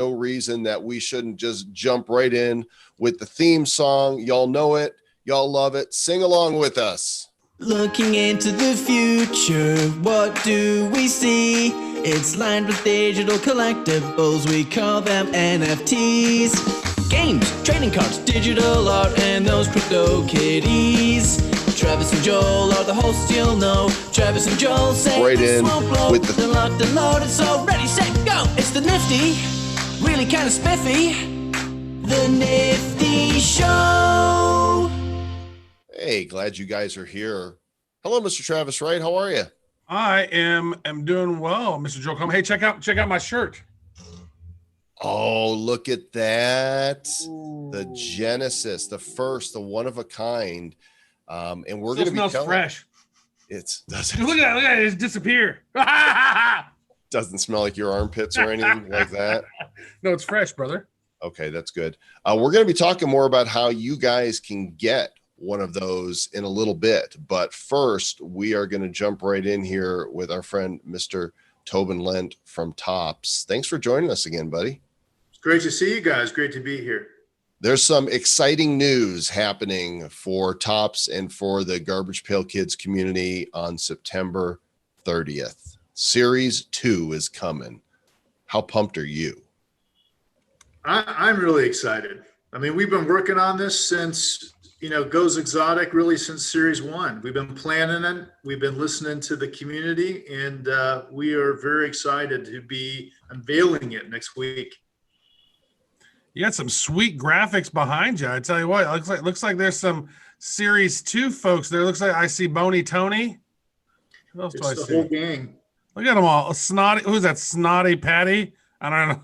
no reason that we shouldn't just jump right in with the theme song. Y'all know it. Y'all love it. Sing along with us. Looking into the future, what do we see? It's lined with digital collectibles, we call them NFTs. Games, trading cards, digital art, and those crypto kitties. Travis and Joel are the hosts, you'll know. Travis and Joel say right in with the locked and loaded, so ready, set, go. It's the Nifty, really kind of spiffy, the Nifty Show. Hey, glad you guys are here. Hello, Mr. Travis Wright. How are you? I am doing well, Mr. Joel. Come, hey, check out my shirt. Oh, look at that. Ooh. The Genesis, the first, the one of a kind. And we're Still going to be smells fresh. It doesn't. Look at it, it's disappear. Doesn't smell like your armpits or anything like that. No, it's fresh, brother. Okay, that's good. We're going to be talking more about how you guys can get one of those in a little bit. But first, we are going to jump right in here with our friend, Mr. Tobin Lent from Topps. Thanks for joining us again, buddy. It's great to see you guys. Great to be here. There's some exciting news happening for Topps and for the Garbage Pail Kids community on September 30th. Series 2 is coming. How pumped are you? I'm really excited. I mean, we've been working on this since, Goes Exotic, really since Series 1. We've been planning it. We've been listening to the community, and we are very excited to be unveiling it next week. You got some sweet graphics behind you. I tell you what, it looks like there's some Series 2 folks there. Looks like I see Boney Tony. Who else do I see? It's the whole gang. Look at them all. Snotty. Who's that? Snotty Patty? I don't know.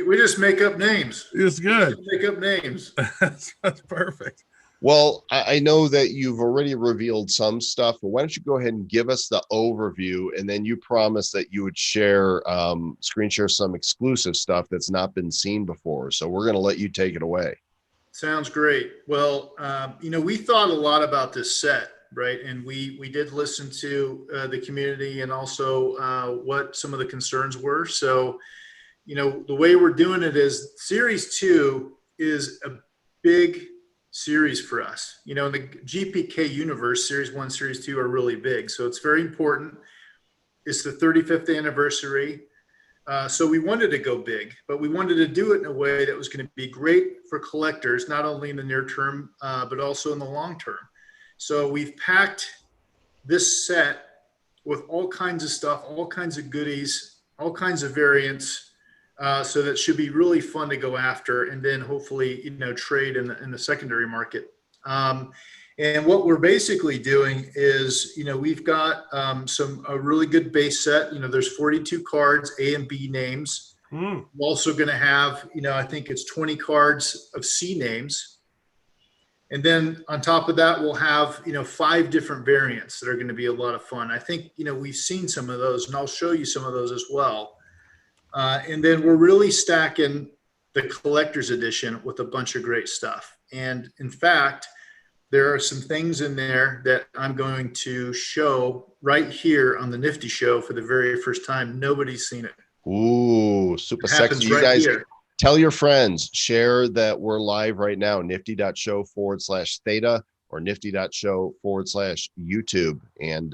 We just make up names. It's good. Make up names. That's perfect. Well, I know that you've already revealed some stuff, but why don't you go ahead and give us the overview, and then you promised that you would screen share some exclusive stuff that's not been seen before. So we're going to let you take it away. Sounds great. Well, we thought a lot about this set, right? And we did listen to the community and also what some of the concerns were. So, the way we're doing it is Series 2 is a big series for us. In the GPK Universe, Series 1, Series 2 are really big. So it's very important. It's the 35th anniversary. So we wanted to go big, but we wanted to do it in a way that was going to be great for collectors, not only in the near term, but also in the long term. So we've packed this set with all kinds of stuff, all kinds of goodies, all kinds of variants. So that should be really fun to go after, and then hopefully, trade in the secondary market. And what we're basically doing is, we've got a really good base set. There's 42 cards, A and B names. We're also going to have, I think it's 20 cards of C names. And then on top of that, we'll have, 5 different variants that are going to be a lot of fun. I think, we've seen some of those, and I'll show you some of those as well. And then we're really stacking the collector's edition with a bunch of great stuff. And in fact, there are some things in there that I'm going to show right here on the Nifty Show for the very first time. Nobody's seen it. Ooh, super sexy. You guys tell your friends, share that we're live right now, nifty.show/theta or nifty.show/YouTube. And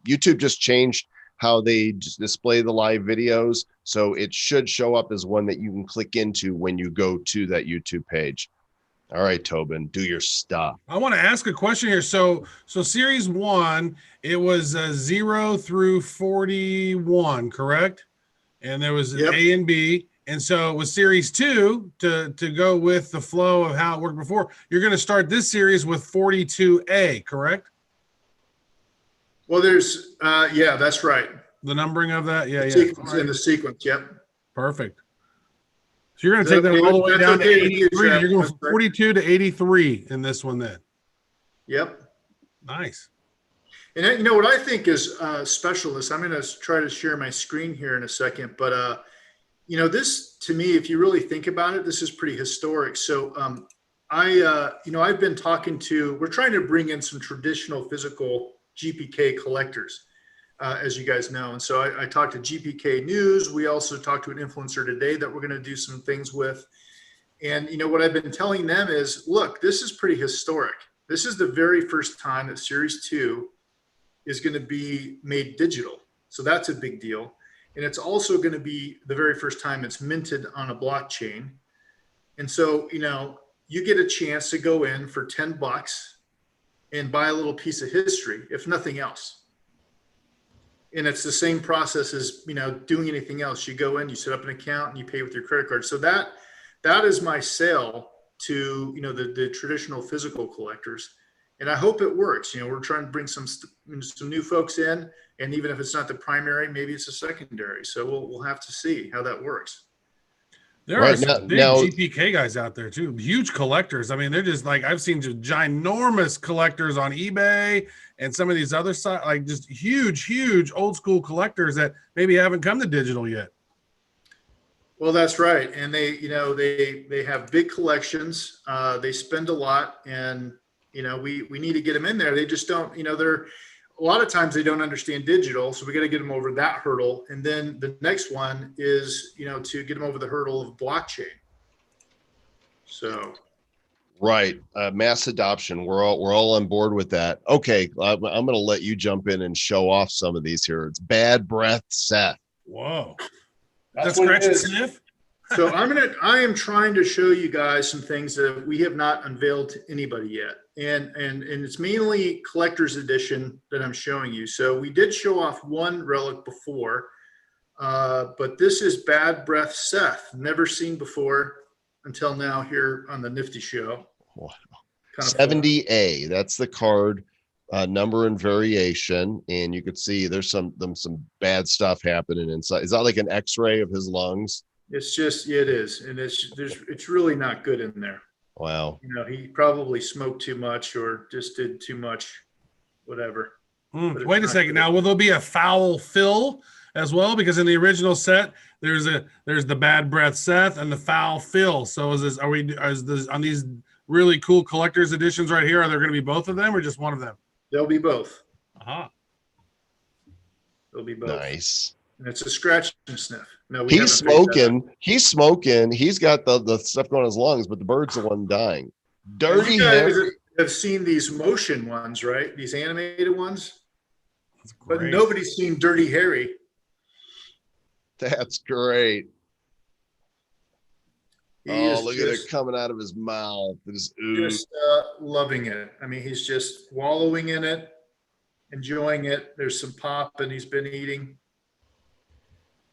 YouTube just changed how they just display the live videos. So it should show up as one that you can click into when you go to that YouTube page. All right, Tobin, do your stuff. I want to ask a question here. So Series 1, it was 0 through 41, correct? And there was A and B. And so with Series 2, to go with the flow of how it worked before, you're going to start this series with 42A, correct? Well, there's, that's right. The numbering of that? Yeah. In the sequence, yep. Perfect. So you're going to take that all the way down to 83. You're going from 42 to 83 in this one then. Yep. Nice. And what I think is special is, I'm going to try to share my screen here in a second, but this, to me, if you really think about it, this is pretty historic. So I've been talking we're trying to bring in some traditional physical GPK collectors. as you guys know. And so I talked to GPK News. We also talked to an influencer today that we're going to do some things with. And, what I've been telling them is, look, this is pretty historic. This is the very first time that Series 2 is going to be made digital. So that's a big deal. And it's also going to be the very first time it's minted on a blockchain. And so, you get a chance to go in for $10 and buy a little piece of history, if nothing else. And it's the same process as, doing anything else. You go in, you set up an account, and you pay with your credit card. So that is my sale to, the traditional physical collectors. And I hope it works. We're trying to bring some new folks in, and even if it's not the primary, maybe it's a secondary. So we'll have to see how that works. There are some big GPK guys out there too, huge collectors. I mean, they're just like, I've seen just ginormous collectors on eBay and some of these other sites, like just huge old school collectors that maybe haven't come to digital yet. Well, that's right. And they have big collections. They spend a lot, and, we need to get them in there. They just don't, they're, a lot of times they don't understand digital. So we got to get them over that hurdle. And then the next one is, to get them over the hurdle of blockchain. So. Right. Mass adoption. We're all on board with that. Okay. I'm going to let you jump in and show off some of these here. It's Bad Breath Seth. Whoa. That's scratch and sniff. So I am trying to show you guys some things that we have not unveiled to anybody yet. And it's mainly collector's edition that I'm showing you. So we did show off one relic before, but this is Bad Breath Seth, never seen before until now here on the Nifty Show. Wow. 70A, that's the card number and variation, and you could see there's some bad stuff happening inside. Is that like an X-ray of his lungs? It's just, it is, and it's really not good in there. Wow. He probably smoked too much or just did too much, whatever. Wait a second. Now, will there be a foul fill as well? Because in the original set, there's the Bad Breath Seth and the foul fill. So on these really cool collector's editions right here, are there going to be both of them or just one of them? There'll be both. They'll be both. Nice. And it's a scratch and sniff. No, he's smoking. He's smoking. He's got the stuff going in his lungs, but the bird's the one dying. Dirty. You guys have seen these motion ones, right? These animated ones. But nobody's seen Dirty Harry. That's great. Look at it coming out of his mouth. Just loving it. I mean, he's just wallowing in it, enjoying it. There's some pop, and he's been eating.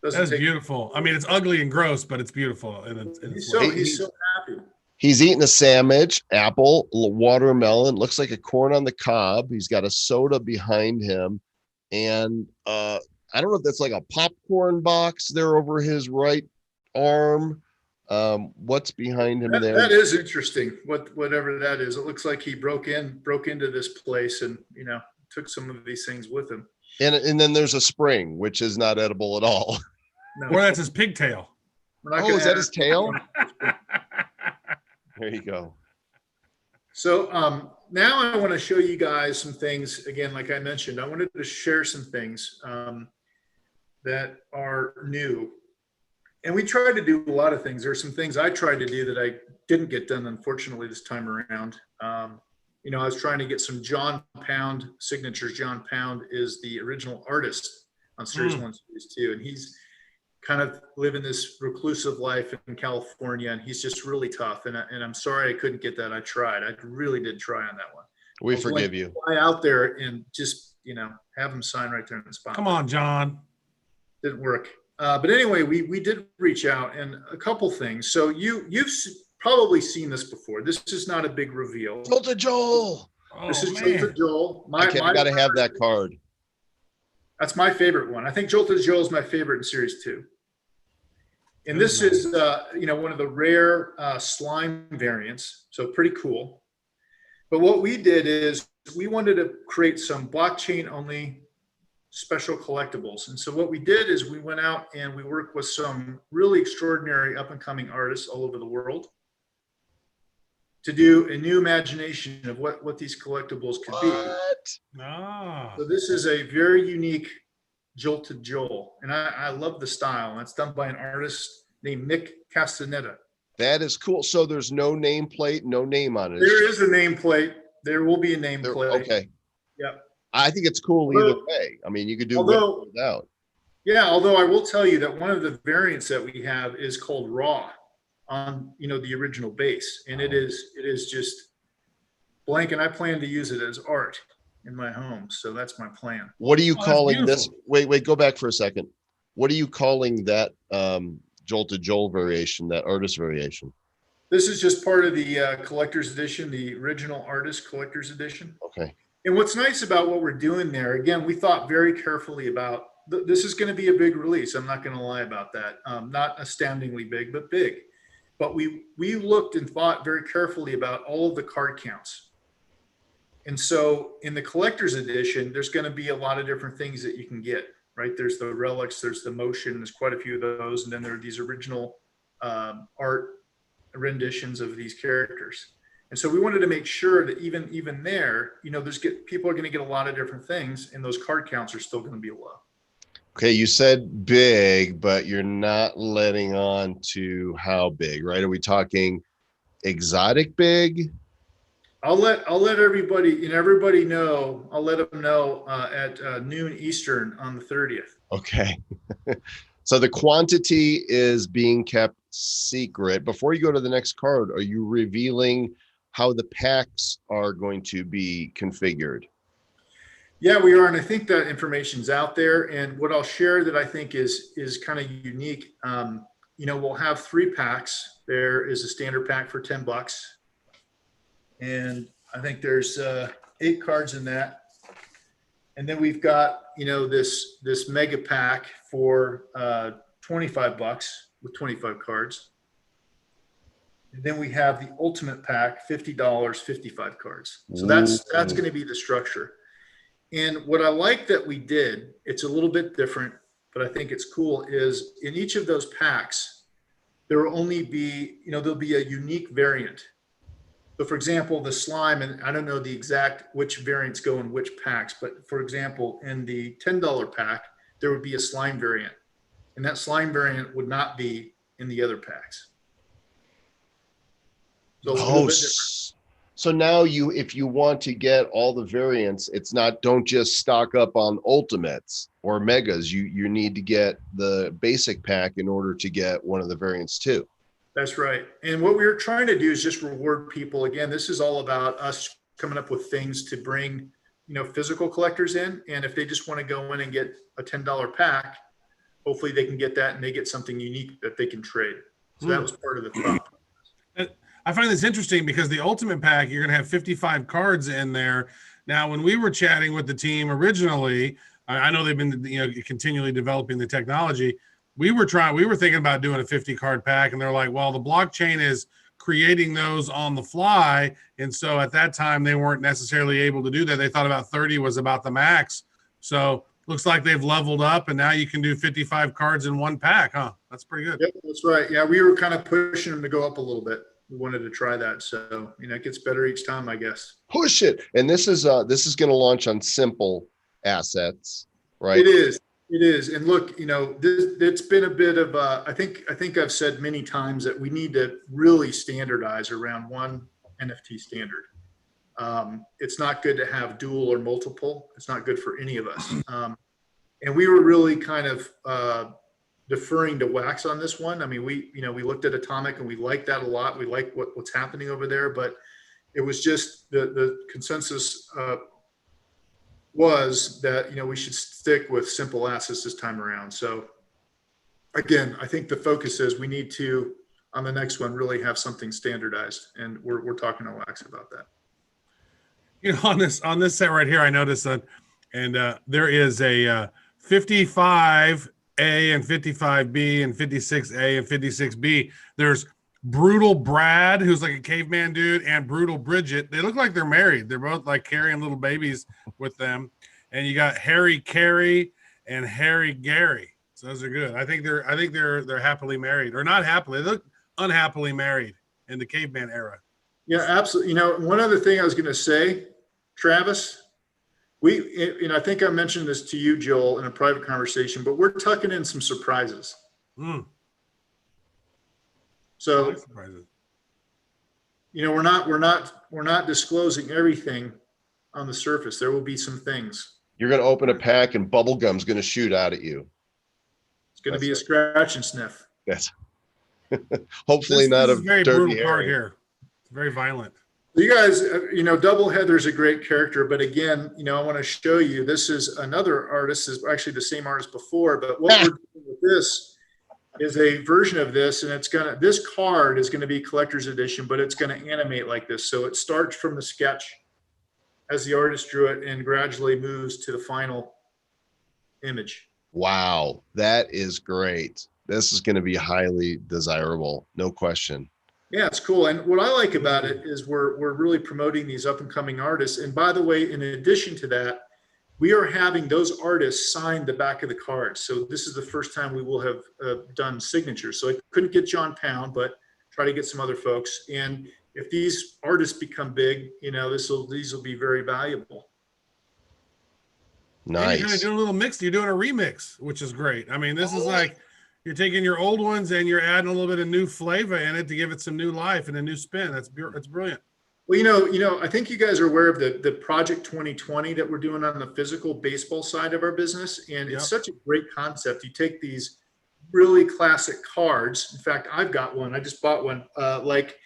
That's beautiful. I mean, it's ugly and gross, but it's beautiful. And he's so happy. He's eating a sandwich, apple, watermelon, looks like a corn on the cob. He's got a soda behind him. And I don't know if that's like a popcorn box there over his right arm. What's behind him there? That is interesting. Whatever that is. It looks like he broke into this place and, took some of these things with him. And then there's a spring, which is not edible at all. No. Or that's his pigtail. Is that his tail? There you go. So now I want to show you guys some things. Again, like I mentioned, I wanted to share some things that are new. And we tried to do a lot of things. There are some things I tried to do that I didn't get done, unfortunately, this time around. I was trying to get some John Pound signatures. John Pound is the original artist on Series 1, Series 2. And he's kind of living this reclusive life in California, and he's just really tough. And I'm sorry I couldn't get that. I tried. I really did try on that one. We forgive you. Fly out there and just, have him sign right there in the spot. Come on, John. Didn't work. But anyway, we did reach out, and a couple things. So you've probably seen this before. This is not a big reveal. Jolted Joel. This is Jolted Joel. I got to have that card. That's my favorite one. I think Jolted Joel is my favorite in Series 2. And this is, one of the rare slime variants. So pretty cool. But what we did is we wanted to create some blockchain only special collectibles. And so what we did is we went out and we worked with some really extraordinary up and coming artists all over the world to do a new imagination of what these collectibles could be. What? Ah. So this is a very unique Jolted Joel. And I love the style. And it's done by an artist named Nick Castaneda. That is cool. So there's no nameplate, no name on it. There is a nameplate. There will be a nameplate. Okay. Yep. I think it's cool either way. I mean, you could do without. Yeah, although I will tell you that one of the variants that we have is called Raw on, the original base. And it is just blank. And I plan to use it as art in my home. So that's my plan. What are you calling this? Wait, go back for a second. What are you calling that Jolted Joel variation, that artist variation? This is just part of the collector's edition, the original artist collector's edition. Okay. And what's nice about what we're doing there, again, we thought very carefully about, this is going to be a big release. I'm not going to lie about that. Not astoundingly big, but big. But we looked and thought very carefully about all of the card counts. And so in the collector's edition, there's going to be a lot of different things that you can get, right? There's the relics, there's the motion, there's quite a few of those. And then there are these original art renditions of these characters. And so we wanted to make sure that even there, people are going to get a lot of different things, and those card counts are still going to be low. Okay, you said big, but you're not letting on to how big, right? Are we talking exotic big? I'll let everybody know. I'll let them know at noon Eastern on the 30th. Okay. So the quantity is being kept secret. Before you go to the next card, are you revealing how the packs are going to be configured? Yeah, we are. And I think that information's out there. And what I'll share that I think is kind of unique. We'll have 3 packs. There is a standard pack for $10. And I think there's 8 cards in that. And then we've got, this mega pack for $25 with 25 cards. And then we have the ultimate pack, $50, 55 cards. So that's going to be the structure. And what I like that we did, it's a little bit different, but I think it's cool, is in each of those packs, there will only be, there'll be a unique variant. So for example, the slime, and I don't know the exact which variants go in which packs, but for example, in the $10 pack, there would be a slime variant. And that slime variant would not be in the other packs. So so now if you want to get all the variants, it's not, don't just stock up on ultimates or megas. You need to get the basic pack in order to get one of the variants too. That's right. And what we were trying to do is just reward people. Again, this is all about us coming up with things to bring, physical collectors in. And if they just want to go in and get a $10 pack, hopefully they can get that and they get something unique that they can trade. So that was part of the thought. I find this interesting because the ultimate pack, you're going to have 55 cards in there. Now, when we were chatting with the team originally, I know they've been, continually developing the technology. We were thinking about doing a 50 card pack, and they're like, well, the blockchain is creating those on the fly. And so at that time, they weren't necessarily able to do that. They thought about 30 was about the max. So looks like they've leveled up, and now you can do 55 cards in one pack, huh? That's pretty good. Yep, that's right. Yeah, we were kind of pushing them to go up a little bit. We wanted to try that. So, it gets better each time, I guess. Push it. And this is going to launch on simple assets, right? It is. And look, it's been a bit of I think I've said many times that we need to really standardize around one NFT standard. It's not good to have dual or multiple. It's not good for any of us. And we were really kind of deferring to Wax on this one. I mean, we looked at Atomic and we liked that a lot. We like what's happening over there, but it was just the consensus was that, we should stick with simple assets this time around. So again, I think the focus is we need to, on the next one, really have something standardized. And we're talking to Wax about that. On this set right here, I noticed that, and there is a 55 A and 55B and 56A and 56B. There's Brutal Brad, who's like a caveman dude, and Brutal Bridget. They look like they're married. They're both like carrying little babies with them. And you got Harry Carey and Harry Gary. So those are good. I think they're happily married, or not happily. They look unhappily married in the caveman era. Yeah, absolutely. One other thing I was going to say, Travis, I think I mentioned this to you, Joel, in a private conversation, but we're tucking in some surprises. So, we're not disclosing everything on the surface. There will be some things. You're going to open a pack and bubble gum's going to shoot out at you. It's going to be a scratch and sniff. Yes. Hopefully not a very dirty brutal card here. It's very violent. You guys, Doubleheader's a great character, but again, I want to show you, this is another artist, is actually the same artist before, but what we're doing with this is a version of this, and this card is going to be collector's edition, but it's going to animate like this. So it starts from the sketch as the artist drew it and gradually moves to the final image. Wow, that is great. This is going to be highly desirable, no question. Yeah, it's cool. And what I like about it is we're really promoting these up and coming artists. And by the way, in addition to that, we are having those artists sign the back of the cards. So this is the first time we will have done signatures. So I couldn't get John Pound, but try to get some other folks. And if these artists become big, these will be very valuable. Nice. You're doing a little mix. You're doing a remix, which is great. I mean, this is like you're taking your old ones and you're adding a little bit of new flavor in it to give it some new life and a new spin. That's brilliant. Well, I think you guys are aware of the Project 2020 that we're doing on the physical baseball side of our business. And it's such a great concept. You take these really classic cards. In fact, I've got one. I just bought one, like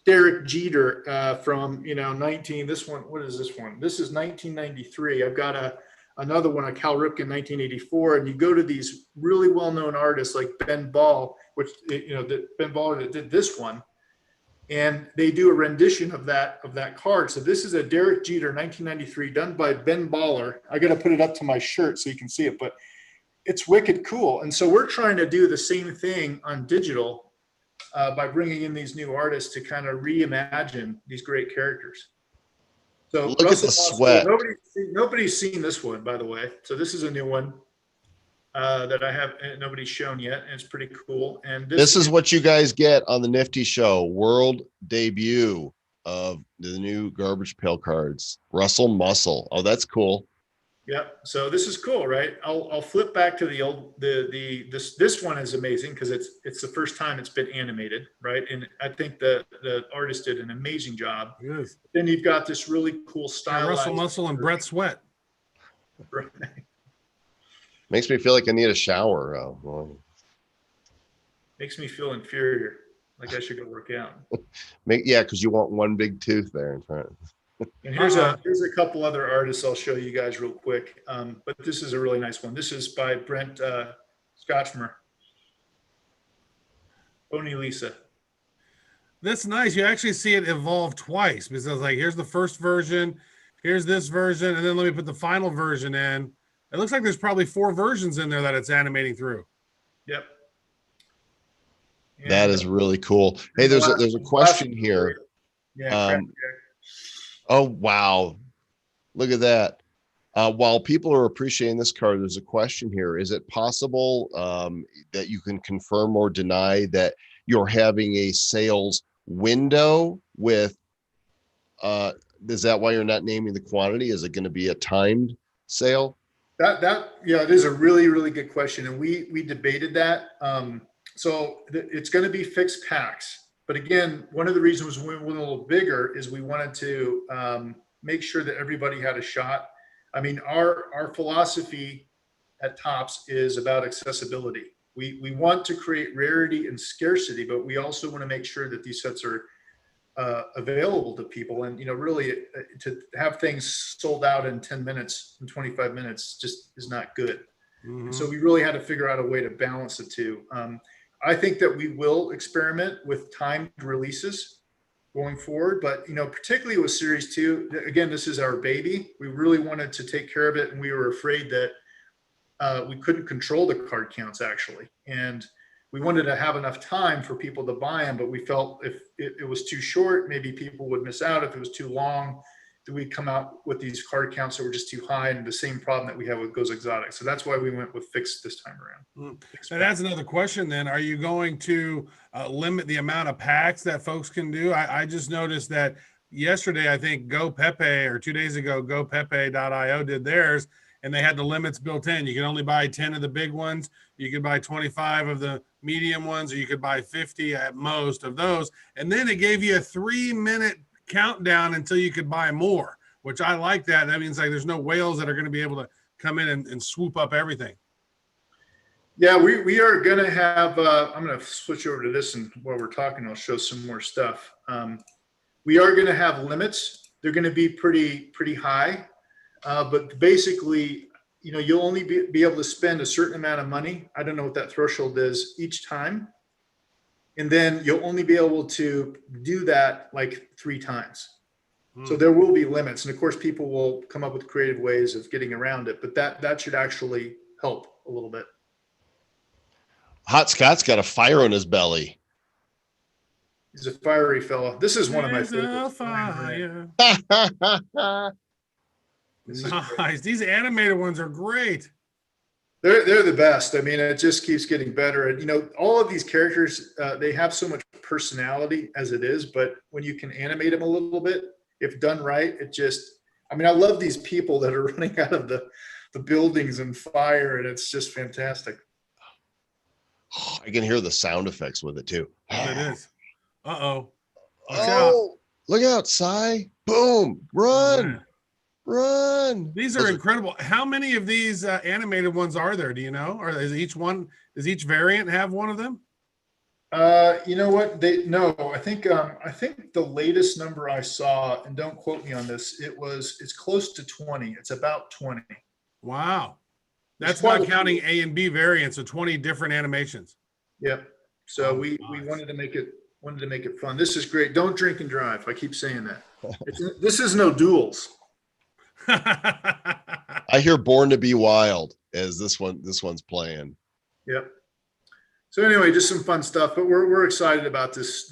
Derek Jeter from, this one. What is this one? This is 1993. I've got another one, a Cal Ripken 1984. And you go to these really well-known artists like Ben Ball, which, Ben Baller that did this one. And they do a rendition of that card. So this is a Derek Jeter 1993 done by Ben Baller. I got to put it up to my shirt so you can see it, but it's wicked cool. And so we're trying to do the same thing on digital by bringing in these new artists to kind of reimagine these great characters. So look at the sweat. Nobody's seen this one, by the way. So this is a new one that I have nobody's shown yet, and it's pretty cool. And this is what you guys get on the Nifty Show world debut of the new Garbage Pail cards. Russell Muscle. Oh, that's cool. Yep. So this is cool, right? I'll flip back to the old this one is amazing because it's the first time it's been animated, right? And I think the artist did an amazing job. Yes. Then you've got this really cool style. Russell Muscle and Brett Sweat. Right. Makes me feel like I need a shower. Makes me feel inferior, like I should go work out. Yeah, because you want one big tooth there in front. And here's a couple other artists I'll show you guys real quick. But this is a really nice one. This is by Brent Scotchmer. Pony Lisa. That's nice. You actually see it evolve twice because it's like, here's the first version, here's this version, and then let me put the final version in. It looks like there's probably 4 versions in there that it's animating through. Yep. And that is really cool. Hey, there's a question here. Yeah. Oh, wow. Look at that. While people are appreciating this card, there's a question here. Is it possible that you can confirm or deny that you're having a sales window with, is that why you're not naming the quantity? Is it going to be a timed sale? It is a really, really good question. And we debated that. So it's going to be fixed packs. But again, one of the reasons we went a little bigger is we wanted to make sure that everybody had a shot. I mean, our philosophy at Topps is about accessibility. We want to create rarity and scarcity, but we also want to make sure that these sets are available to people. And, really to have things sold out in 10 minutes and 25 minutes just is not good. Mm-hmm. So we really had to figure out a way to balance the two. I think that we will experiment with timed releases going forward, but particularly with Series 2, again, this is our baby. We really wanted to take care of it, and we were afraid that we couldn't control the card counts actually, and we wanted to have enough time for people to buy them. But we felt if it was too short, maybe people would miss out. If it was too long, that we'd come out with these card counts that were just too high, and the same problem that we have with Goes Exotic. So that's why we went with fixed this time around. And that's another question then. Are you going to limit the amount of packs that folks can do? I just noticed that, yesterday, I think Go Pepe, or 2 days ago, GoPepe.io did theirs, and they had the limits built in. You can only buy 10 of the big ones. You could buy 25 of the medium ones, or you could buy 50 at most of those. And then it gave you a 3-minute countdown until you could buy more, which I like that. That means like there's no whales that are going to be able to come in and swoop up everything. Yeah, we are going to have, I'm going to switch over to this, and while we're talking, I'll show some more stuff. We are going to have limits. They're going to be pretty high, but basically, you know, you'll only be able to spend a certain amount of money. I don't know what that threshold is each time. And then you'll only be able to do that like 3 times. So there will be limits. And of course, people will come up with creative ways of getting around it, but that should actually help a little bit. Hot Scott's got a fire on his belly. He's a fiery fellow. This is one of my favorites. Fire. Nice. These animated ones are great. They're the best. I mean, it just keeps getting better. And, you know, all of these characters, they have so much personality as it is, but when you can animate them a little bit, if done right, it just, I mean, I love these people that are running out of the buildings and fire, and it's just fantastic. I can hear the sound effects with it too. It is. Uh-oh. Oh, look out, Cy. Boom. Run. Run. These are incredible. How many of these animated ones are there? Do you know? Or is each variant have one of them? You know what? I think the latest number I saw, and don't quote me on this, it's close to 20. It's about 20. Wow. That's not counting A and B variants, so 20 different animations. Yep. So we wanted to make it fun. This is great. Don't drink and drive. I keep saying that. This is no duels. I hear Born to Be Wild as this one's playing. Yep. So anyway, just some fun stuff, but we're excited about this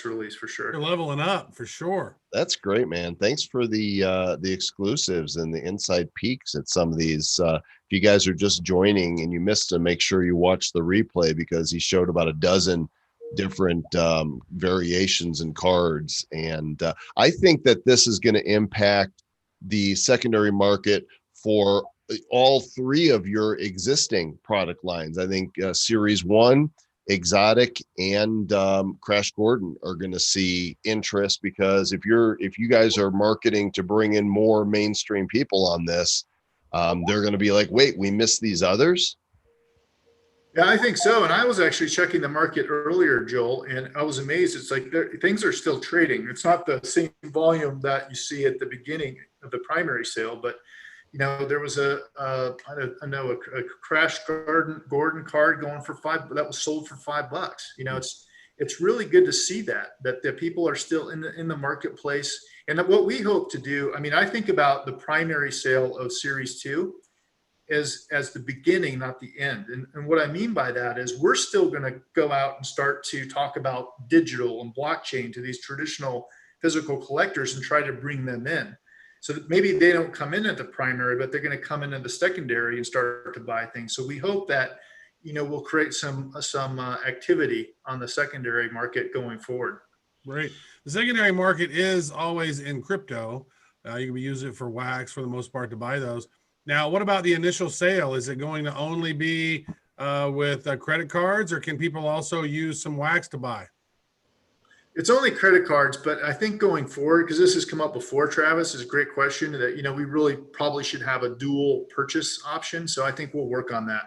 release for sure. You're leveling up for sure. That's great, man. Thanks for the exclusives and the inside peeks at some of these. If you guys are just joining and you missed them, make sure you watch the replay, because he showed about a dozen different variations and cards. And I think that this is going to impact the secondary market for all 3 of your existing product lines. I think Series 1, Exotic, and Crash Gordon are going to see interest, because if you guys are marketing to bring in more mainstream people on this, they're going to be like, wait, we missed these others. Yeah, I think so. And I was actually checking the market earlier, Joel, and I was amazed. It's like things are still trading. It's not the same volume that you see at the beginning of the primary sale, but you know, there was a Crash Gordon card going for $5 that was sold for $5. You know, it's really good to see that people are still in the marketplace. And what we hope to do, I mean, I think about the primary sale of Series 2 as the beginning, not the end. And what I mean by that is we're still going to go out and start to talk about digital and blockchain to these traditional physical collectors and try to bring them in. So that maybe they don't come in at the primary, but they're going to come in at the secondary and start to buy things. So we hope that, you know, we'll create some activity on the secondary market going forward. Right. The secondary market is always in crypto. You can use it for wax for the most part to buy those. Now, what about the initial sale? Is it going to only be with credit cards, or can people also use some wax to buy? It's only credit cards, but I think going forward, because this has come up before, Travis, is a great question that, you know, we really probably should have a dual purchase option. So I think we'll work on that.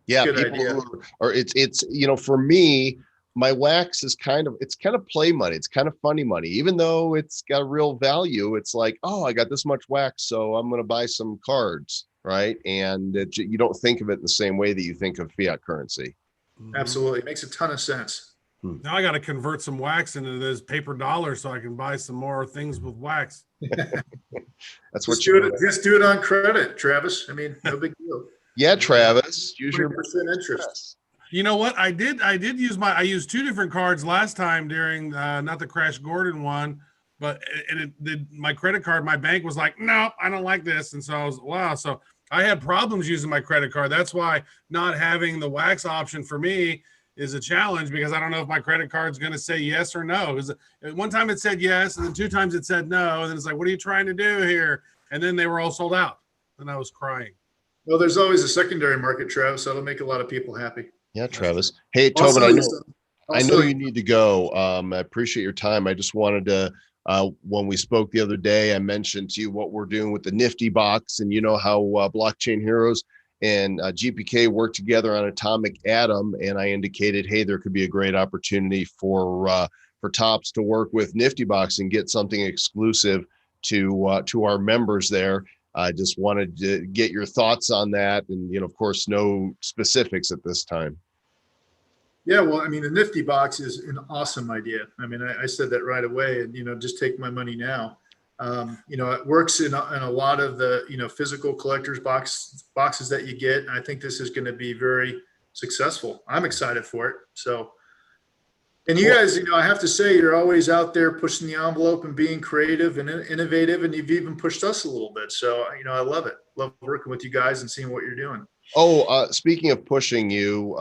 Yeah. Good idea. Or it's, you know, for me, my wax is kind of play money. It's kind of funny money, even though it's got real value. It's like, oh, I got this much wax, so I'm going to buy some cards. Right. And you don't think of it in the same way that you think of fiat currency. Absolutely. It makes a ton of sense. Now I got to convert some wax into this paper dollar so I can buy some more things with wax. That's what just do it on credit, Travis. I mean, no big deal. Yeah, Travis, use your percent interest. You know what? I used 2 different cards last time during not the Crash Gordon one, but my credit card, my bank was like, no, I don't like this. And so I was, wow. So I had problems using my credit card. That's why not having the wax option for me is a challenge because I don't know if my credit card's going to say yes or no. Because one time it said yes, and then 2 times it said no, and then it's like, what are you trying to do here? And then they were all sold out, and I was crying. Well, there's always a secondary market, Travis, so it'll make a lot of people happy. Yeah, Travis. Hey, Tobin, I Also, know you need to go. I appreciate your time. I just wanted to, when we spoke the other day, I mentioned to you what we're doing with the Nifty Box, and you know how Blockchain Heroes and GPK work together on Atomic Atom, and I indicated, hey, there could be a great opportunity for Topps to work with Nifty Box and get something exclusive to our members there. I just wanted to get your thoughts on that, and of course, no specifics at this time. Yeah, well, I mean, the Nifty Box is an awesome idea. I mean, I said that right away, and just take my money now. It works in a lot of the physical collectors boxes that you get, and I think this is going to be very successful. I'm excited for it. So, and you guys, I have to say, you're always out there pushing the envelope and being creative and innovative, and you've even pushed us a little bit. So, I love it. Love working with you guys and seeing what you're doing. Oh, speaking of pushing you,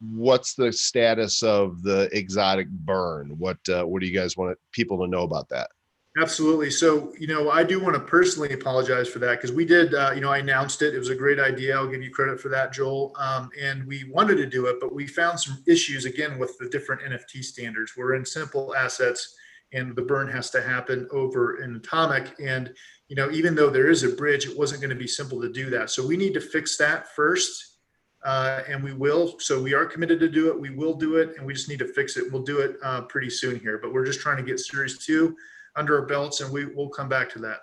what's the status of the exotic burn? What do you guys want people to know about that? Absolutely. So, I do want to personally apologize for that because we did, I announced it. It was a great idea. I'll give you credit for that, Joel. And we wanted to do it, but we found some issues again with the different NFT standards. We're in simple assets and the burn has to happen over in Atomic. And, even though there is a bridge, it wasn't going to be simple to do that. So we need to fix that first. And we will. So we are committed to do it. We will do it. And we just need to fix it. We'll do it pretty soon here, but we're just trying to get Series 2 under our belts, and we'll come back to that.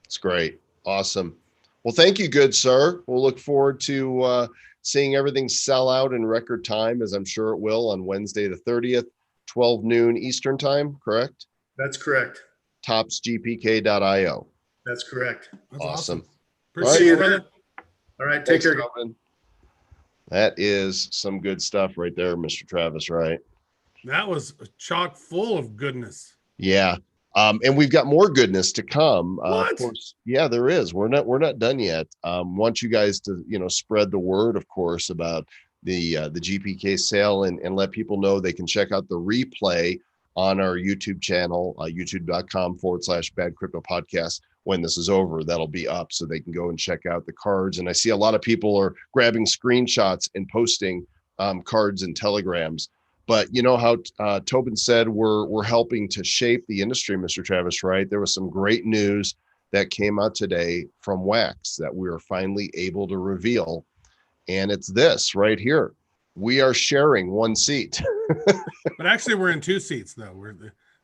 It's great. Awesome. Well, thank you, good sir. We'll look forward to seeing everything sell out in record time, as I'm sure it will, on Wednesday the 30th, 12 noon Eastern time, correct? That's correct. ToppsGPK.io. That's correct. That's awesome. See you there. All right. Take care. Tobin. That is some good stuff right there, Mr. Travis, right? That was chock full of goodness. Yeah. And we've got more goodness to come. What? Of course, yeah, there is. We're not done yet. Want you guys to, spread the word, of course, about the GPK sale and let people know they can check out the replay on our YouTube channel, youtube.com/Bad Crypto Podcast. When this is over, that'll be up so they can go and check out the cards. And I see a lot of people are grabbing screenshots and posting cards and telegrams. But you know how Tobin said we're helping to shape the industry, Mr. Travis, right? There was some great news that came out today from Wax that we are finally able to reveal. And it's this right here. We are sharing one seat. But actually, we're in 2 seats, though.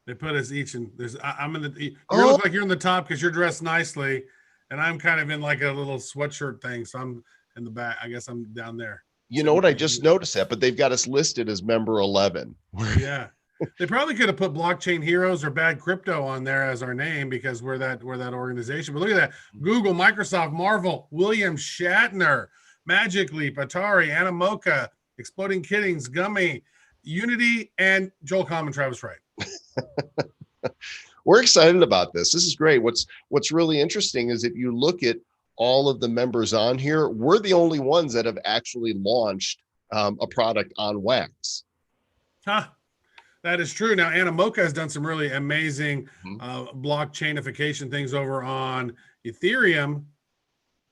They put us each in. I'm in the. You look like you're in the top because you're dressed nicely, and I'm kind of in like a little sweatshirt thing. So I'm in the back. I guess I'm down there. You know what? I just noticed that, but they've got us listed as member 11. Yeah, they probably could have put Blockchain Heroes or Bad Crypto on there as our name because we're that organization. But look at that: Google, Microsoft, Marvel, William Shatner, Magic Leap, Atari, Animoca, Exploding Kittings, Gummy, Unity, and Joel Common, Travis Wright. We're excited about this. This is great. What's really interesting is if you look at all of the members on here, we're the only ones that have actually launched a product on Wax. That is true. Now, Animoca has done some really amazing blockchainification things over on Ethereum.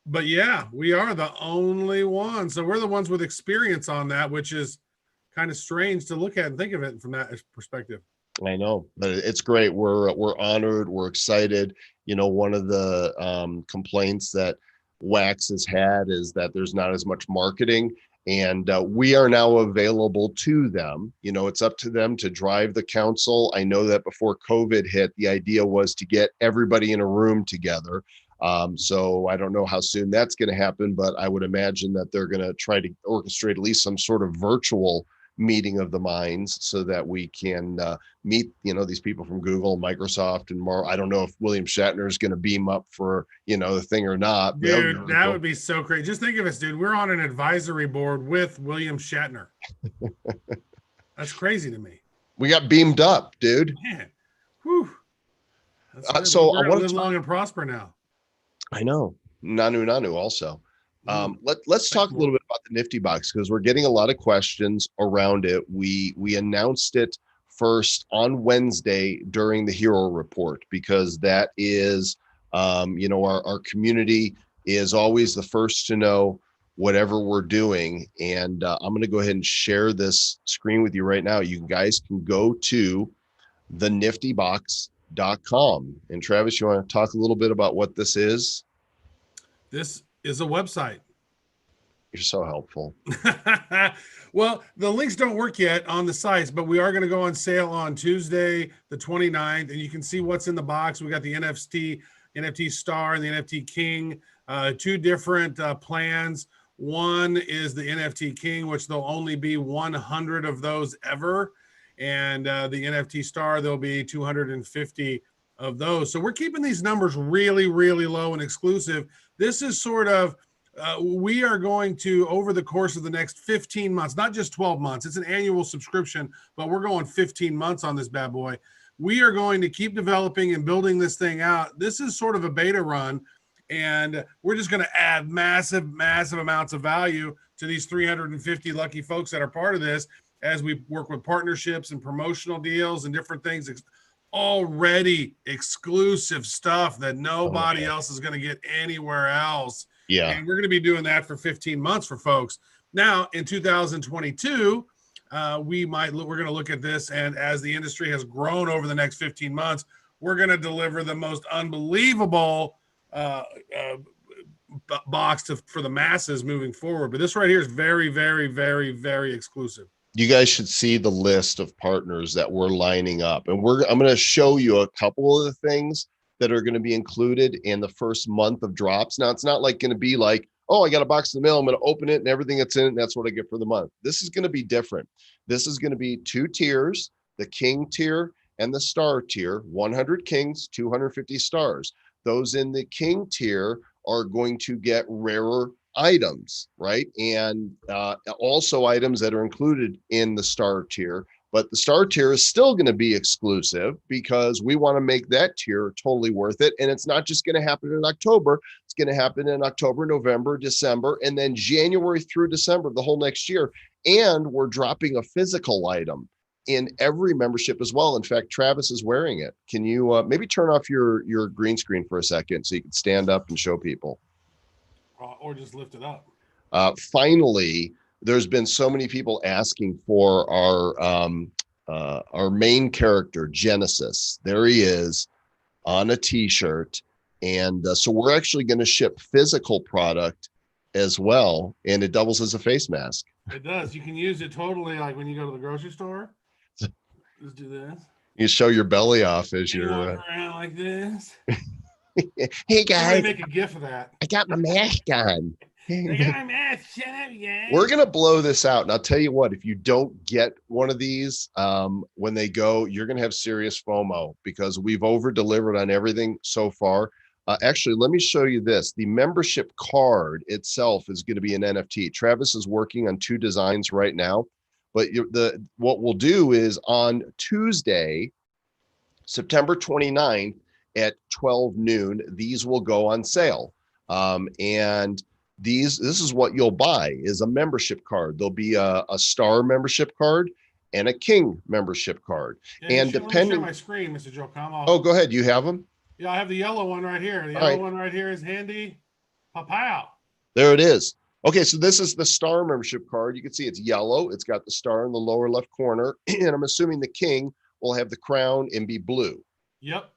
But yeah, we are the only ones. So we're the ones with experience on that, which is kind of strange to look at and think of it from that perspective. I know, but it's great. We're honored. We're excited. One of the complaints that Wax has had is that there's not as much marketing, and we are now available to them. It's up to them to drive the council. I know that before COVID hit, the idea was to get everybody in a room together. So I don't know how soon that's going to happen, but I would imagine that they're going to try to orchestrate at least some sort of virtual meeting of the minds so that we can meet, these people from Google, Microsoft, and more. I don't know if William Shatner is going to beam up for, the thing or not. Dude, that would be so great. Just think of us, dude. We're on an advisory board with William Shatner. That's crazy to me. We got beamed up, dude. Man. Whew. So we're going to live long and prosper now. I know. Nanu also. Let's talk a little bit about the Nifty Box, because we're getting a lot of questions around it. We announced it first on Wednesday during the Hero Report, because that is, our community is always the first to know whatever we're doing. And I'm going to go ahead and share this screen with you right now. You guys can go to theniftybox.com. And Travis, you want to talk a little bit about what this is? This is a website. You're so helpful. Well, the links don't work yet on the sites, but we are going to go on sale on Tuesday, the 29th, and you can see what's in the box. We got the NFT Star and the NFT King, two different plans. One is the NFT King, which there'll only be 100 of those ever. And the NFT Star, there'll be 250 of those. So we're keeping these numbers really, really low and exclusive. This is sort of, we are going to, over the course of the next 15 months, not just 12 months, it's an annual subscription, but we're going 15 months on this bad boy. We are going to keep developing and building this thing out. This is sort of a beta run, and we're just going to add massive, massive amounts of value to these 350 lucky folks that are part of this as we work with partnerships and promotional deals and different things. Already exclusive stuff that nobody else is going to get anywhere else. Yeah. And we're going to be doing that for 15 months for folks. Now, in 2022, we're going to look at this, and as the industry has grown over the next 15 months, we're going to deliver the most unbelievable box for the masses moving forward. But this right here is very, very, very, very exclusive. You guys should see the list of partners that we're lining up, and I'm going to show you a couple of the things that are going to be included in the first month of drops. Now, it's not like going to be like, oh, I got a box in the mail, I'm going to open it and everything that's in it, and that's what I get for the month. This is going to be different. This is going to be two tiers, the King tier and the Star tier, 100 Kings, 250 Stars. Those in the King tier are going to get rarer items, right? And also items that are included in the Star tier. But the Star tier is still going to be exclusive, because we want to make that tier totally worth it. And it's not just going to happen in October. It's going to happen in October, November, December, and then January through December of the whole next year. And we're dropping a physical item in every membership as well. In fact, Travis is wearing it. Can you maybe turn off your green screen for a second so you can stand up and show people? Or just lift it up. Finally, there's been so many people asking for our main character, Genesis. There he is on a t-shirt. And so we're actually going to ship physical product as well. And it doubles as a face mask. It does. You can use it totally like when you go to the grocery store. Just do this. You show your belly off as you're walk around like this. Hey guys, make a gif of that. I got my mask on. I got my mask. Shut up, guys. We're gonna blow this out, and I'll tell you what: if you don't get one of these when they go, you're gonna have serious FOMO, because we've over delivered on everything so far. Actually, let me show you this. The membership card itself is going to be an NFT. Travis is working on two designs right now, but what we'll do is on Tuesday, September 29th at 12 noon, these will go on sale. And this is what you'll buy is a membership card. There'll be a Star membership card and a King membership card. And depending, my screen, Mr. Joe Como. Oh, go ahead. You have them? Yeah, I have the yellow one right here. The yellow one right here is handy. Pow. There it is. Okay, so this is the Star membership card. You can see it's yellow. It's got the star in the lower left corner. And I'm assuming the King will have the crown and be blue. Yep.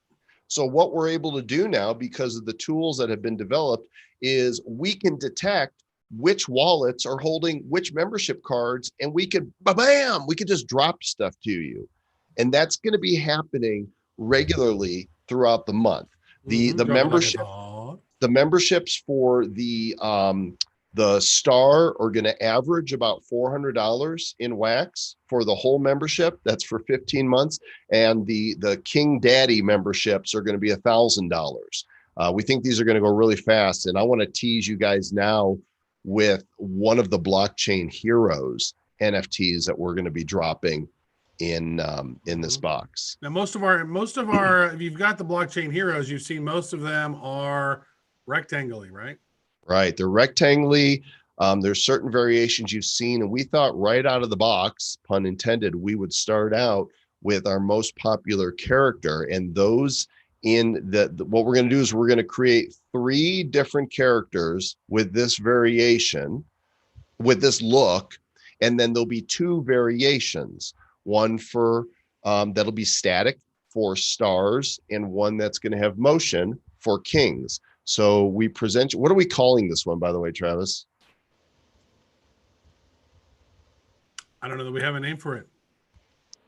So what we're able to do now, because of the tools that have been developed, is we can detect which wallets are holding which membership cards, and we could, bam, we could just drop stuff to you. And that's going to be happening regularly throughout the month. The memberships for the Star are going to average about $400 in wax for the whole membership. That's for 15 months. And the King Daddy memberships are going to be $1,000. We think these are going to go really fast. And I want to tease you guys now with one of the blockchain heroes NFTs that we're going to be dropping in this box. Now, most of our, if you've got the blockchain heroes, you've seen most of them are rectangly, right? Right. They're rectangly. There's certain variations you've seen, and we thought right out of the box, pun intended, we would start out with our most popular character. And those in what we're going to do is we're going to create 3 different characters with this variation, with this look, and then there'll be 2 variations. One for that'll be static for stars, and one that's going to have motion for kings. So we present, what are we calling this one, by the way, Travis? I don't know that we have a name for it.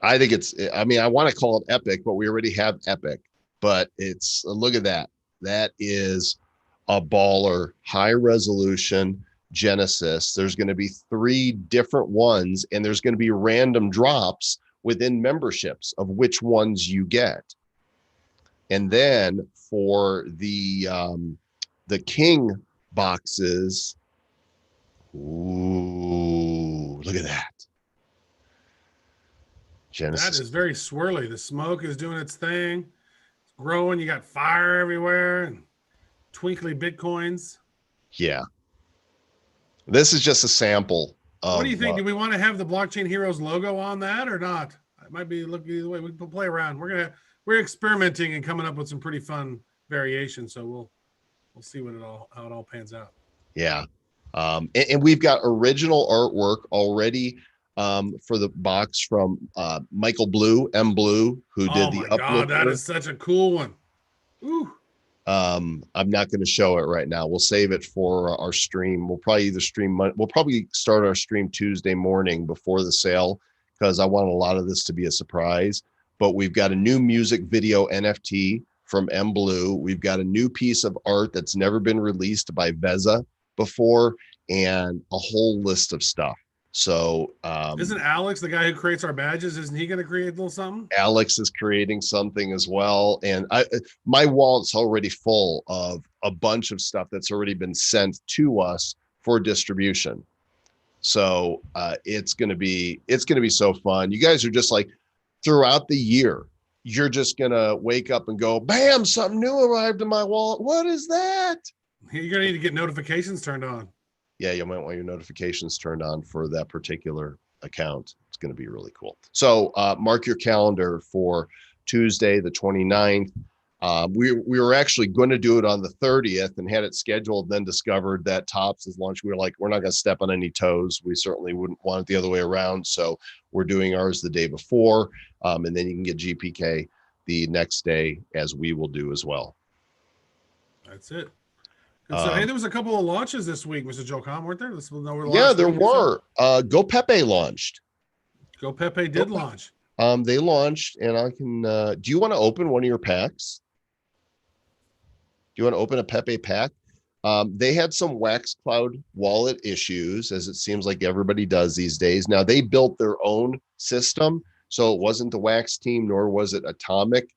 I think I want to call it epic, but we already have epic. But it's, look at that. That is a baller, high resolution Genesis. There's going to be 3 different ones, and there's going to be random drops within memberships of which ones you get. And then for the king boxes, ooh, look at that. Genesis. That is very swirly. The smoke is doing its thing. It's growing. You got fire everywhere and twinkly Bitcoins. Yeah. This is just a sample of, what do you think? Do we want to have the Blockchain Heroes logo on that or not? It might be looking either way. We can play around. We're experimenting and coming up with some pretty fun variations. So we'll see how it all pans out. Yeah. And we've got original artwork already for the box from Michael Blue, M Blue, who did the uplifter. God, that is such a cool one. Ooh. I'm not going to show it right now. We'll save it for our stream. We'll probably we'll probably start our stream Tuesday morning before the sale, because I want a lot of this to be a surprise. But we've got a new music video NFT from M Blue. We've got a new piece of art that's never been released by Veza before, and a whole list of stuff. So isn't Alex the guy who creates our badges? Isn't he going to create a little something? Alex is creating something as well. And my wallet's already full of a bunch of stuff that's already been sent to us for distribution. So it's going to be so fun. You guys are just like, throughout the year, you're just going to wake up and go, bam, something new arrived in my wallet. What is that? You're going to need to get notifications turned on. Yeah, you might want your notifications turned on for that particular account. It's going to be really cool. So mark your calendar for Tuesday, the 29th. We were actually going to do it on the 30th and had it scheduled, then discovered that Topps is launched. We were like, we're not going to step on any toes. We certainly wouldn't want it the other way around. So we're doing ours the day before. And then you can get GPK the next day, as we will do as well. That's it. So, hey, there was a couple of launches this week, Mr. Joe Com, weren't there? Yeah, there were. Go Pepe launched. Go Pepe did launch. They launched, and I can. Do you want to open one of your packs? Do you want to open a Pepe pack? They had some Wax Cloud wallet issues, as it seems like everybody does these days. Now, they built their own system, so it wasn't the Wax team, nor was it Atomic.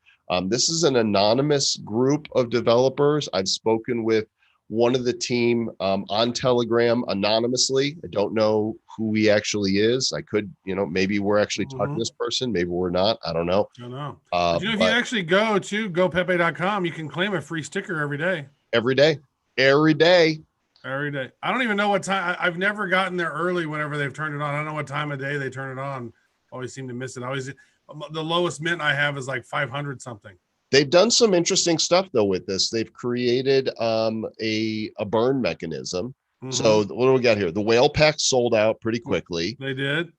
This is an anonymous group of developers. I've spoken with one of the team on Telegram anonymously. I don't know who he actually is. I could, maybe we're actually talking to this person. Maybe we're not. I don't know. I don't know. If you actually go to gopepe.com, you can claim a free sticker every day. Every day. Every day. Every day. I don't even know what time. I've never gotten there early whenever they've turned it on. I don't know what time of day they turn it on. Always seem to miss it. The lowest mint I have is like 500 something. They've done some interesting stuff though with this. They've created a burn mechanism. Mm-hmm. So what do we got here? The whale pack sold out pretty quickly. They did.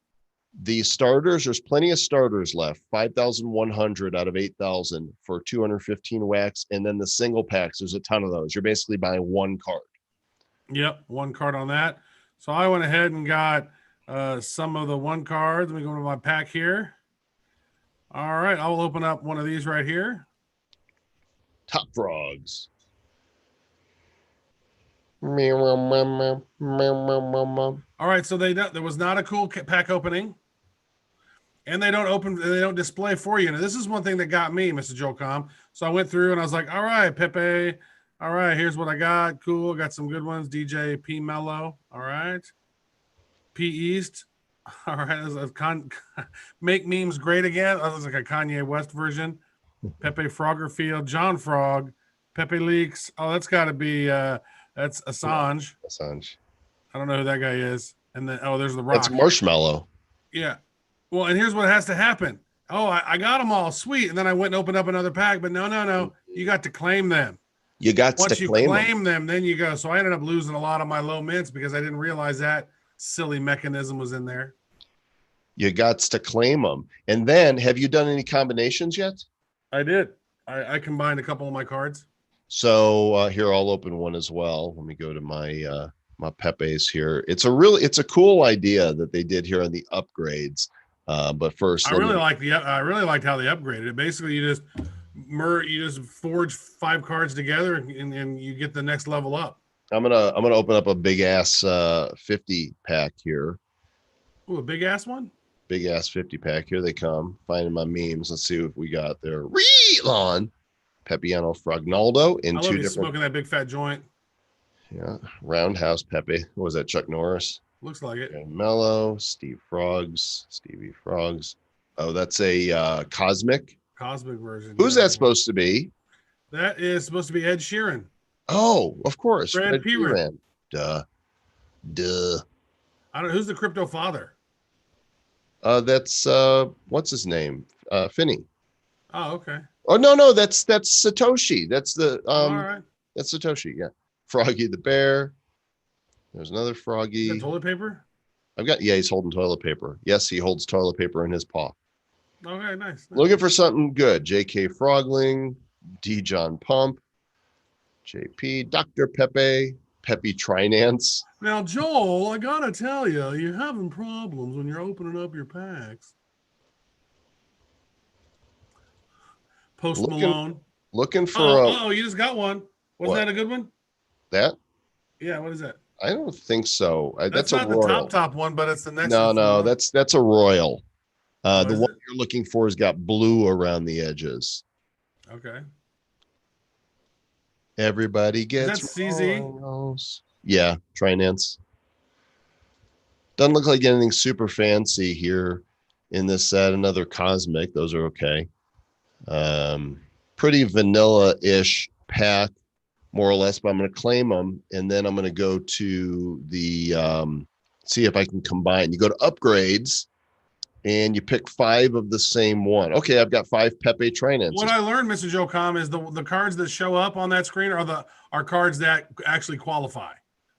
The starters, there's plenty of starters left. 5,100 out of 8,000 for 215 wax. And then the single packs, there's a ton of those. You're basically buying one card. Yep, one card on that. So I went ahead and got some of the one cards. Let me go to my pack here. All right, I'll open up one of these right here. Top Frogs. All right, so there was not a cool pack opening, and they don't display for you. Now this is one thing that got me, Mr. Joe Com. So I went through and I was like, all right, Pepe. All right, here's what I got. Cool, got some good ones. DJ P Mello. All right, P East. All right, make memes great again. That was like a Kanye West version. Pepe Froggerfield, John Frog, Pepe Leaks. Oh, that's got to be That's Assange. Assange. I don't know who that guy is. And then, oh, there's the Rock. That's Marshmallow. Yeah. Well, and here's what has to happen. Oh, I got them all. Sweet. And then I went and opened up another pack, but no. You got to claim them. You got Once to you claim them, then you go. So I ended up losing a lot of my low mints because I didn't realize that silly mechanism was in there. You got to claim them. And then, have you done any combinations yet? I did. I combined a couple of my cards. So here, I'll open one as well. Let me go to my my Pepe's here. It's a cool idea that they did here on the upgrades. But first, I really liked how they upgraded it. Basically, you just forge 5 cards together and you get the next level up. I'm gonna open up a big ass 50 pack here. Ooh, a big ass one. Big ass 50 pack. Here they come. Finding my memes. Let's see what we got there. Relon, Pepiano Fragnaldo in I love 2 you different. smoking that big fat joint. Yeah, Roundhouse Pepe. What was that? Chuck Norris. Looks like it. Okay, Mello, Stevie Frogs. Oh, that's a Cosmic version. Who's that supposed to be? That is supposed to be Ed Sheeran. Oh, of course. Fred Sheeran. Duh. I don't know who's the crypto father. That's what's his name? Finney. Oh, okay. Oh no, that's Satoshi. That's the All right. That's Satoshi. Yeah, Froggy the Bear. There's another Froggy. Is that toilet paper? He's holding toilet paper. Yes, he holds toilet paper in his paw. Okay, nice. Looking for something good. J.K. Frogling, D. John Pump, J.P. Dr. Pepe Trinance. Now, Joel, I gotta tell you, you're having problems when you're opening up your packs. Malone. Looking for Oh, you just got one. Wasn't that a good one? That? Yeah, what is that? I don't think so. That's not a royal. the top one, but it's the next one. No, that's a royal. The one you're looking for has got blue around the edges. Okay. Everybody gets CZ. Yeah, Trinance. Doesn't look like anything super fancy here in this set. Another Cosmic. Those are okay. Pretty vanilla-ish pack, more or less, but I'm going to claim them, and then I'm going to go to the see if I can combine. You go to upgrades, and you pick 5 of the same one. Okay, I've got 5 Pepe Trinance. What I learned, Mr. Joe Com, is the cards that show up on that screen are cards that actually qualify.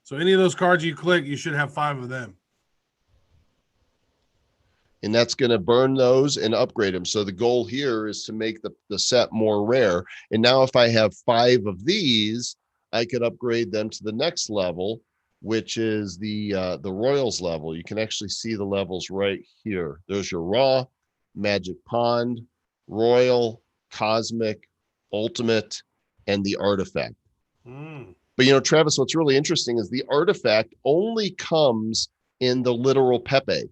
So any of those cards you click, you should have 5 of them. And that's going to burn those and upgrade them. So the goal here is to make the set more rare. And now if I have 5 of these, I could upgrade them to the next level, which is the Royals level. You can actually see the levels right here. There's your Raw, Magic Pond, Royal, Cosmic, Ultimate, and the Artifact. But Travis, what's really interesting is the Artifact only comes in the literal Pepe.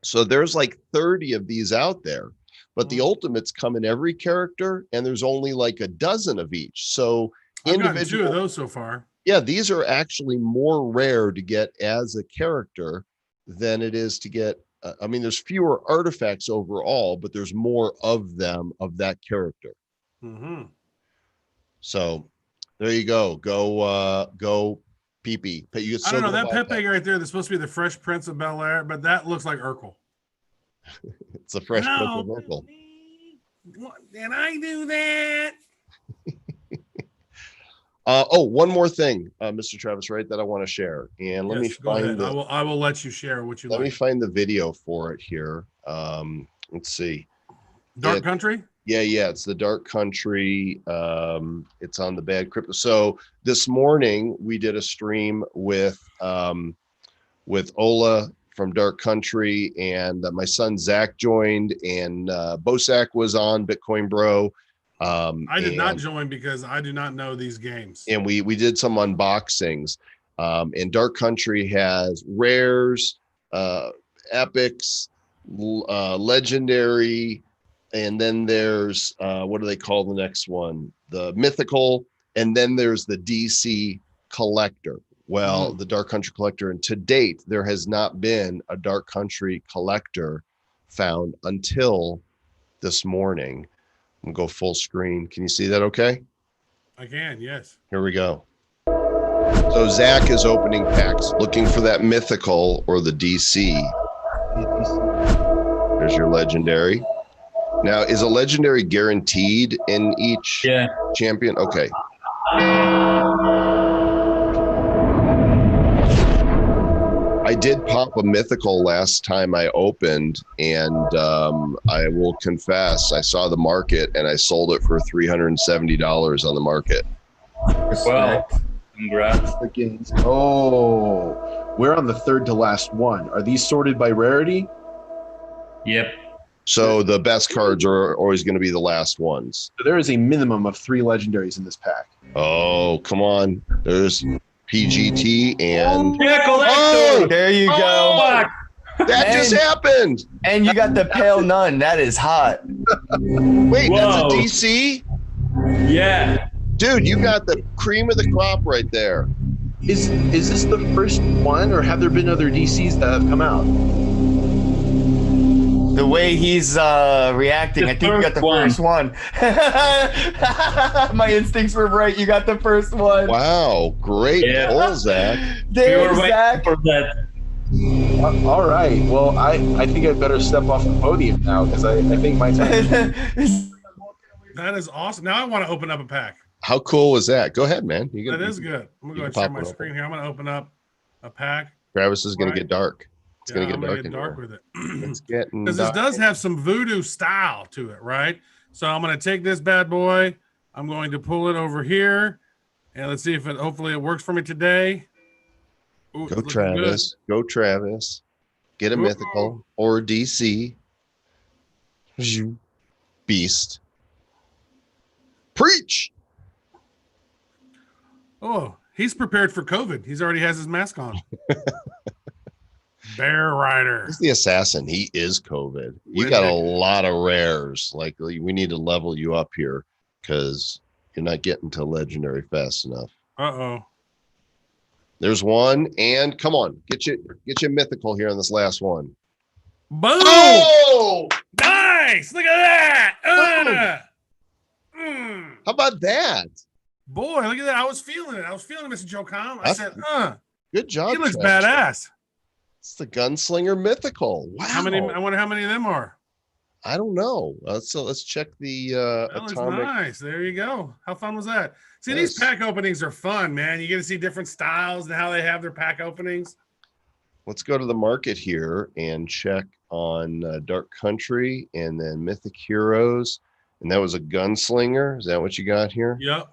So there's like 30 of these out there, but the Ultimates come in every character, and there's only like a dozen of each. So I've gotten 2 of those so far. Yeah, these are actually more rare to get as a character than it is to get. There's fewer artifacts overall, but there's more of them of that character. So there you go. Go Pepe. I don't know, that Pepe right there, that's supposed to be the Fresh Prince of Bel-Air, but that looks like Urkel. It's a Fresh Prince of Urkel. Did I do that? One more thing, Mr. Travis, right, that I want to share. And let me find I will let you share what you Let me find the video for it here. Let's see. Dark Country? Yeah, it's the Dark Country. It's on the Bad Crypto. So this morning we did a stream with Ola from Dark Country, and my son Zach joined, and Bosak was on, Bitcoin Bro. I did not join because I do not know these games. And we did some unboxings. And Dark Country has rares, epics, legendary, and then there's what do they call the next one? The mythical, and then there's the DC collector. Well, the Dark Country collector, and to date, there has not been a Dark Country collector found until this morning. I'm gonna go full screen. Can you see that okay? I can, yes. Here we go. So Zach is opening packs, looking for that mythical or the DC. There's your legendary. Now, is a legendary guaranteed in each champion? Okay. I did pop a mythical last time I opened, and I will confess, I saw the market and I sold it for $370 on the market. Well, congrats. Oh, we're on the third to last one. Are these sorted by rarity? Yep. So the best cards are always going to be the last ones. So there is a minimum of 3 legendaries in this pack. Oh, come on. There's PGT and... Oh, there you go. That just happened. And you got the pale nun. That is hot. Wait, that's a DC? Yeah. Dude, you got the cream of the crop right there. Is this the first one, or have there been other DCs that have come out? The way he's reacting, I think you got the first one. My instincts were right. You got the first one. Wow, great pull, Zach. Damn, Zach. For that. All right. Well, I think I better step off the podium now because I think my time. That is awesome. Now I want to open up a pack. How cool was that? Go ahead, man. That is good. I'm going to share my screen here. I'm going to open up a pack. Travis is going to get dark. It's going to get dark with it. It's getting because this does have some voodoo style to it, right? So I'm going to take this bad boy. I'm going to pull it over here, and let's see if hopefully it works for me today. Ooh, go Travis. Good. Go Travis. Get a mythical or DC. Beast. Preach. Oh, he's prepared for COVID. He's already has his mask on. Bear Rider. He's the assassin. He is COVID. You got a lot of rares. Like, we need to level you up here because you're not getting to legendary fast enough. Uh-oh. There's one, and come on, get your mythical here on this last one. Boom! Oh! Nice! Look at that! How about that? Boy, look at that. I was feeling it, Mr. Joe Com. I said, good job. He looks badass. It's the Gunslinger mythical. Wow. I wonder how many of them are. I don't know. So let's check the that looks atomic. Nice. There you go. How fun was that? See, these pack openings are fun, man. You get to see different styles and how they have their pack openings. Let's go to the market here and check on Dark Country and then Mythic Heroes. And that was a Gunslinger. Is that what you got here? Yep.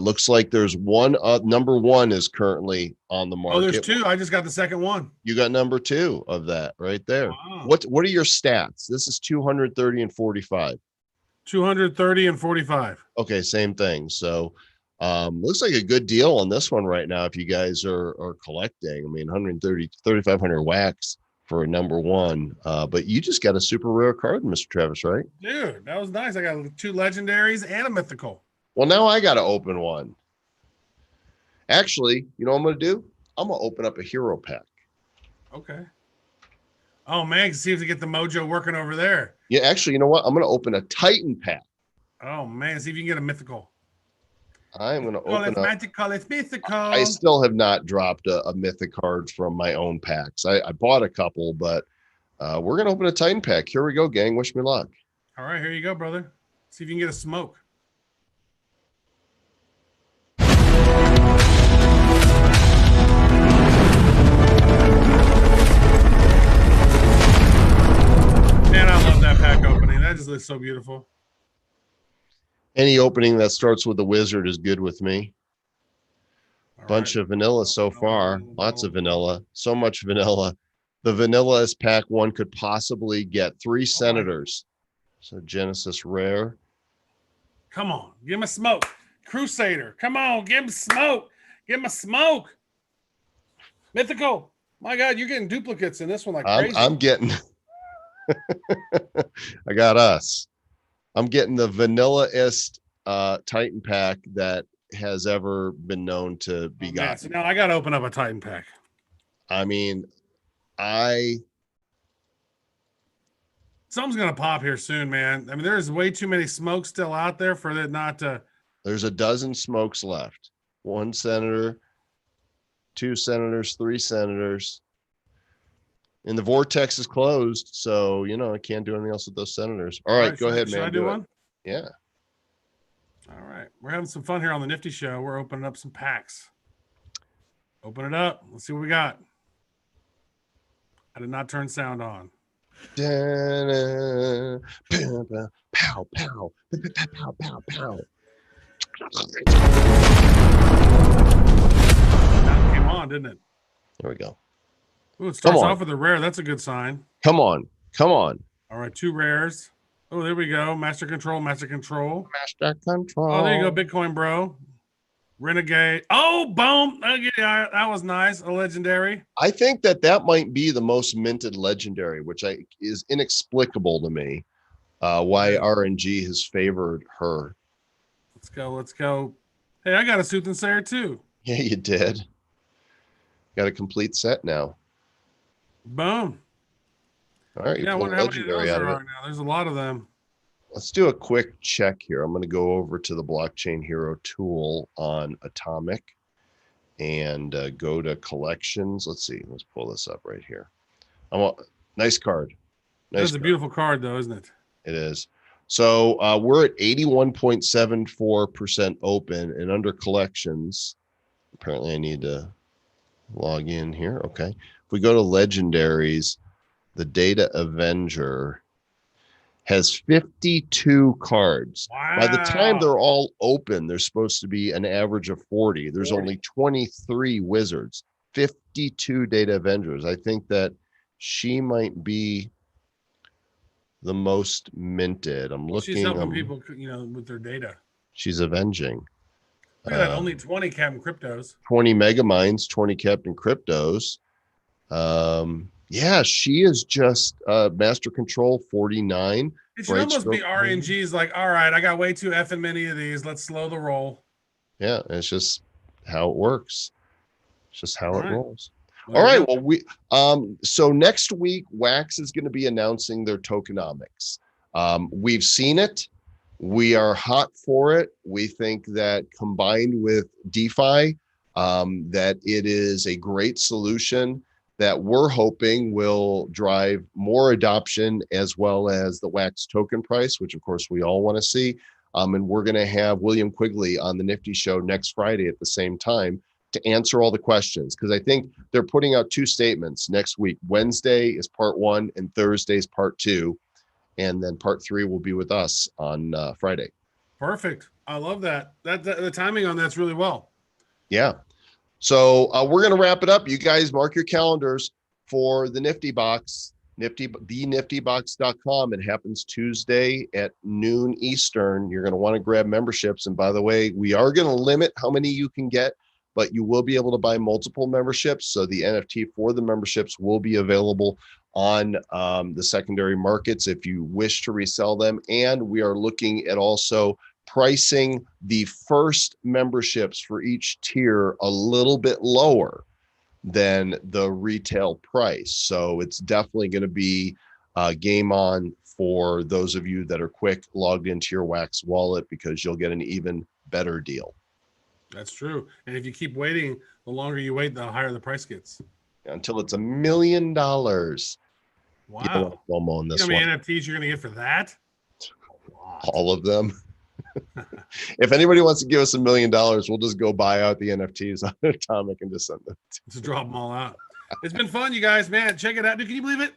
Looks like there's one. Number 1 is currently on the market. Oh, there's 2. I just got the second one. You got number 2 of that right there. Wow. What are your stats? This is 230 and 45. 230 and 45. Okay, same thing. So looks like a good deal on this one right now if you guys are collecting. I mean, 3,500 wax for a number 1. But you just got a super rare card, Mr. Travis, right? Dude, that was nice. I got 2 legendaries and a mythical. Well, now I got to open one. Actually, you know what I'm going to do? I'm going to open up a hero pack. Okay. Oh, man, see if we get the mojo working over there. Yeah, actually, you know what? I'm going to open a Titan pack. Oh, man, see if you can get a mythical. I'm going to open it's mythical. It's mythical. I still have not dropped a mythic card from my own packs. I bought a couple, but we're going to open a Titan pack. Here we go, gang. Wish me luck. All right, here you go, brother. See if you can get a smoke. Man, I love that pack opening. That just looks so beautiful. Any opening that starts with a wizard is good with me. Bunch of vanilla so far. Lots of vanilla. So much vanilla. The vanilla-est pack one could possibly get 3 senators. So Genesis rare. Come on. Give him a smoke. Crusader. Come on. Give him smoke. Give him a smoke. Mythical. My God, you're getting duplicates in this one like crazy. I'm getting... I got us. I'm getting the vanilla-est Titan pack that has ever been known to be gotten. So now I got to open up a Titan pack. I mean, something's going to pop here soon, man. I mean, there's way too many smokes still out there for it not to. There's a dozen smokes left. 1 senator, 2 senators, 3 senators. And the vortex is closed, so I can't do anything else with those senators. All right, go ahead, man. Should I do one? Yeah. All right. We're having some fun here on the Nifty Show. We're opening up some packs. Open it up. Let's see what we got. I did not turn sound on. Da-da, pow, pow, pow, pow, pow, pow. That came on, didn't it? There we go. Ooh, it starts off with a rare. That's a good sign. Come on. All right, 2 rares. Oh, there we go. Master Control, Master Control. Master Control. Oh, there you go, Bitcoin Bro. Renegade. Oh, boom. That was nice. A legendary. I think that might be the most minted legendary, which is inexplicable to me. Why RNG has favored her. Let's go. Hey, I got a Sooth and Sayer too. Yeah, you did. Got a complete set now. Boom. All right, yeah, I wonder how many of those there are now. There's a lot of them. Let's do a quick check here. I'm going to go over to the Blockchain Hero tool on Atomic and go to collections. Let's see. Let's pull this up right here. Nice card. That's a beautiful card, though, isn't it? It is. So we're at 81.74% open, and under collections, apparently I need to log in here. Okay. If we go to legendaries, the Data Avenger has 52 cards. Wow. By the time they're all open, there's supposed to be an average of 40. There's only 23 wizards, 52 Data Avengers. I think that she might be the most minted. I'm looking. She's helping people, with their data. She's avenging. Look at that, only 20 Captain Cryptos. 20 Megamines, 20 Captain Cryptos. Yeah, she is just Master Control 49. It should almost be RNG's like, all right, I got way too effing many of these. Let's slow the roll. Yeah, it's just how it works. It's just how it rolls. All right. Well, so next week, Wax is going to be announcing their tokenomics. We've seen it. We are hot for it. We think that combined with DeFi, that it is a great solution that we're hoping will drive more adoption as well as the Wax token price, which of course we all want to see. And we're going to have William Quigley on the Nifty Show next Friday at the same time to answer all the questions, because I think they're putting out 2 statements next week. Wednesday is part 1 and Thursday is part 2. And then part 3 will be with us on Friday. Perfect. I love that. The timing on that's really well. Yeah. So we're going to wrap it up. You guys mark your calendars for the Nifty Box, theniftybox.com. It happens Tuesday at noon Eastern. You're going to want to grab memberships. And by the way, we are going to limit how many you can get, but you will be able to buy multiple memberships. So the NFT for the memberships will be available on the secondary markets if you wish to resell them. And we are looking at also pricing the first memberships for each tier a little bit lower than the retail price. So it's definitely going to be game on for those of you that are quick logged into your Wax wallet, because you'll get an even better deal. That's true. And if you keep waiting, the longer you wait, the higher the price gets. Until it's $1 million. Wow. You don't want FOMO on this how many NFTs you're going to get for that? All of them. If anybody wants to give us $1 million, we'll just go buy out the NFTs on Atomic and just send them. Just drop them all out. It's been fun, you guys, man. Check it out. Dude, can you believe it?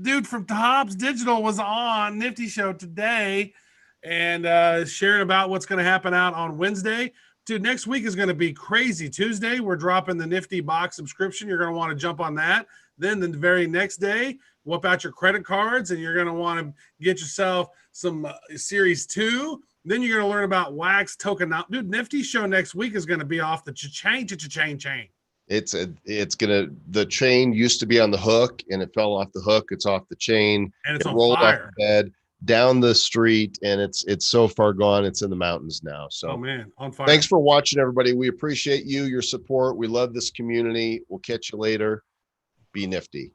Dude from Topps Digital was on Nifty Show today and sharing about what's going to happen out on Wednesday. Dude, next week is going to be crazy. Tuesday, we're dropping the Nifty Box subscription. You're going to want to jump on that. Then the very next day, whip out your credit cards, and you're going to want to get yourself some Series 2. Then you're going to learn about Wax token. Dude, Nifty Show next week is going to be off the chain. The chain used to be on the hook and it fell off the hook. It's off the chain. And it's it on rolled fire. off the bed down the street, and it's so far gone. It's in the mountains now. So, oh man, on fire. Thanks for watching, everybody. We appreciate you, your support. We love this community. We'll catch you later. Be nifty.